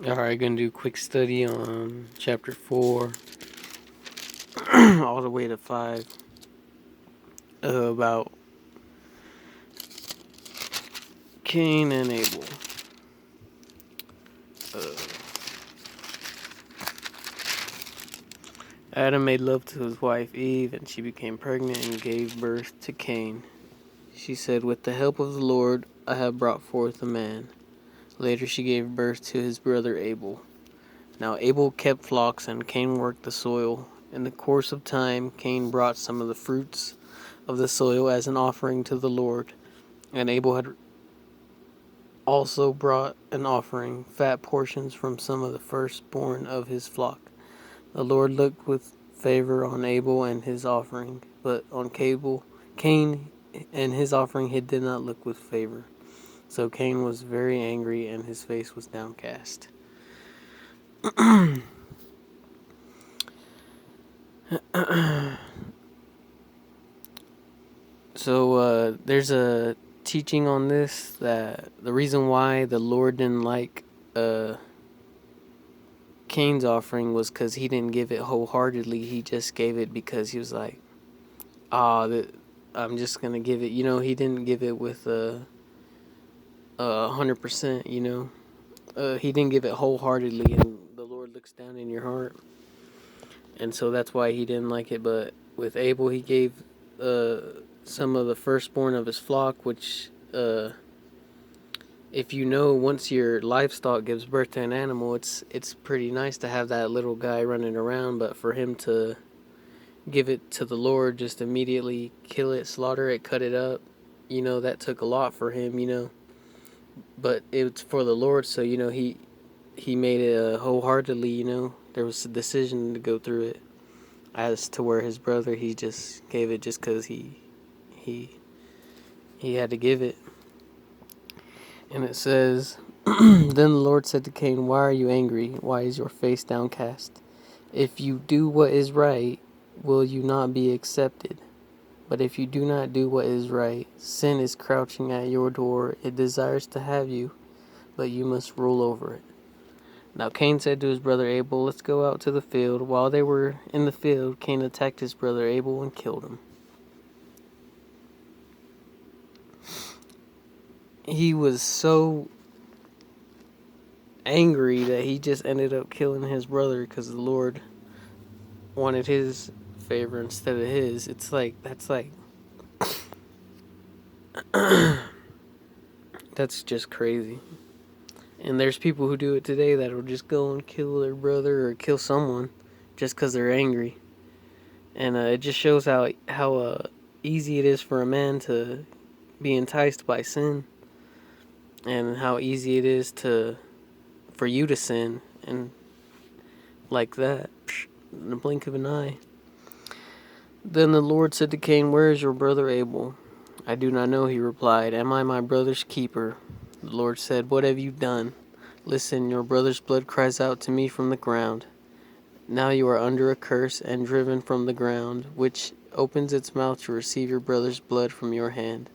Alright, gonna do a quick study on chapter 4 all the way to 5 about Cain and Abel. Uh, Adam made love to his wife Eve, and she became pregnant and gave birth to Cain. She said, "With the help of the Lord, I have brought forth a man." Later, she gave birth to his brother Abel. Now, Abel kept flocks, and Cain worked the soil. In the course of time, Cain brought some of the fruits of the soil as an offering to the Lord, and Abel had also brought an offering, fat portions from some of the firstborn of his flock. The Lord looked with favor on Abel and his offering, but on Cain and his offering he did not look with favor. So Cain was very angry, and his face was downcast. So there's a teaching on this that the reason why the Lord didn't like Cain's offering was because he didn't give it wholeheartedly. He just gave it because he was like, I'm just gonna give it. He didn't give it with 100%. He didn't give it wholeheartedly, and the Lord looks down in your heart, and so that's why he didn't like it. But with Abel, he gave some of the firstborn of his flock, which if once your livestock gives birth to an animal, it's pretty nice to have that little guy running around. But for him to give it to the Lord, just immediately kill it, slaughter it, cut it up, that took a lot for him. But it's for the Lord, so he made it wholeheartedly. There was a decision to go through it. As to where his brother, he just gave it just because he had to give it. And it says, Then the Lord said to Cain, "Why are you angry? Why is your face downcast? If you do what is right, will you not be accepted? But if you do not do what is right, sin is crouching at your door. It desires to have you, but you must rule over it." Now Cain said to his brother Abel, "Let's go out to the field." While they were in the field, Cain attacked his brother Abel and killed him. He was so angry that he just ended up killing his brother because the Lord wanted his favor instead of his. That's just crazy. And there's people who do it today that will just go and kill their brother or kill someone just because they're angry. And it just shows how easy it is for a man to be enticed by sin, and how easy it is for you to sin, and like that, in the blink of an eye. Then the Lord said to Cain, "Where is your brother Abel?" "I do not know," he replied. "Am I my brother's keeper?" The Lord said, "What have you done?" "Listen, your brother's blood cries out to me from the ground. Now you are under a curse and driven from the ground, which opens its mouth to receive your brother's blood from your hand.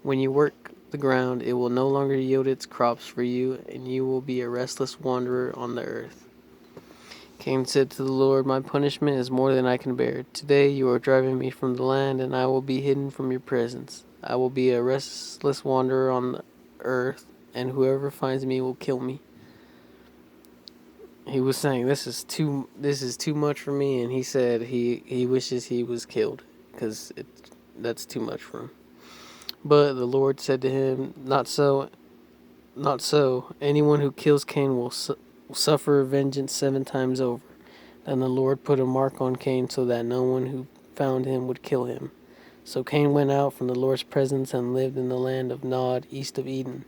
When you work the ground, it will no longer yield its crops for you, and you will be a restless wanderer on the earth." Cain said to the Lord, "My punishment is more than I can bear. Today you are driving me from the land, and I will be hidden from your presence. I will be a restless wanderer on the earth, and whoever finds me will kill me." He was saying, this is too much for me, and he said he wishes he was killed because that's too much for him. But the Lord said to him, "Not so, not so. Anyone who kills Cain will suffer vengeance 7 times over." Then the Lord put a mark on Cain so that no one who found him would kill him. So Cain went out from the Lord's presence and lived in the land of Nod, east of Eden.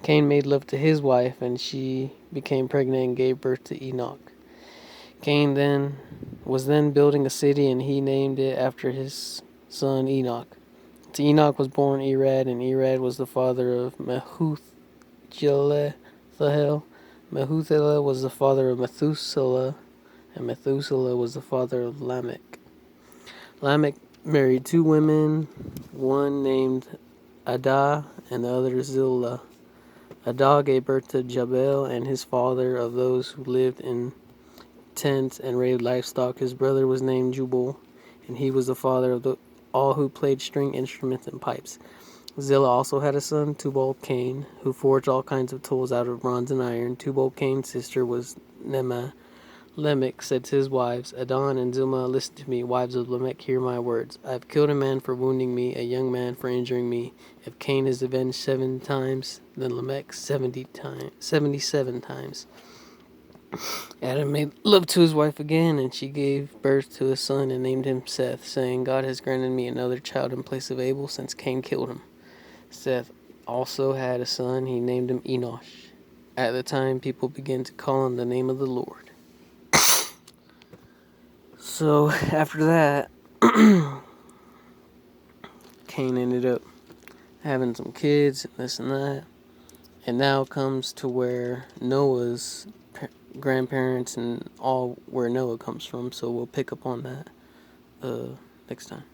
Cain made love to his wife, and she became pregnant and gave birth to Enoch. Cain was building a city, and he named it after his son Enoch. To Enoch was born Irad, and Irad was the father of Methuselah. Methuselah was the father of Methuselah, and Methuselah was the father of Lamech. Lamech married 2 women, one named Adah and the other Zillah. Adah gave birth to Jabal and his father of those who lived in tents and raised livestock. His brother was named Jubal, and he was the father of all who played string instruments and pipes. Zillah also had a son, Tubal-Cain, who forged all kinds of tools out of bronze and iron. Tubal-Cain's sister was Nema. Lamech said to his wives, Adon and Zilmah, listen to me, wives of Lamech, hear my words. I have killed a man for wounding me, a young man for injuring me. If Cain is avenged 7 times, then Lamech 77 times. Adam made love to his wife again, and she gave birth to a son and named him Seth, saying, God has granted me another child in place of Abel, since Cain killed him. Seth also had a son. He named him Enosh. At the time, people began to call him the name of the Lord. So, after that, Cain ended up having some kids, and this and that. And now comes to where Noah's grandparents and all where Noah comes from. So we'll pick up on that next time.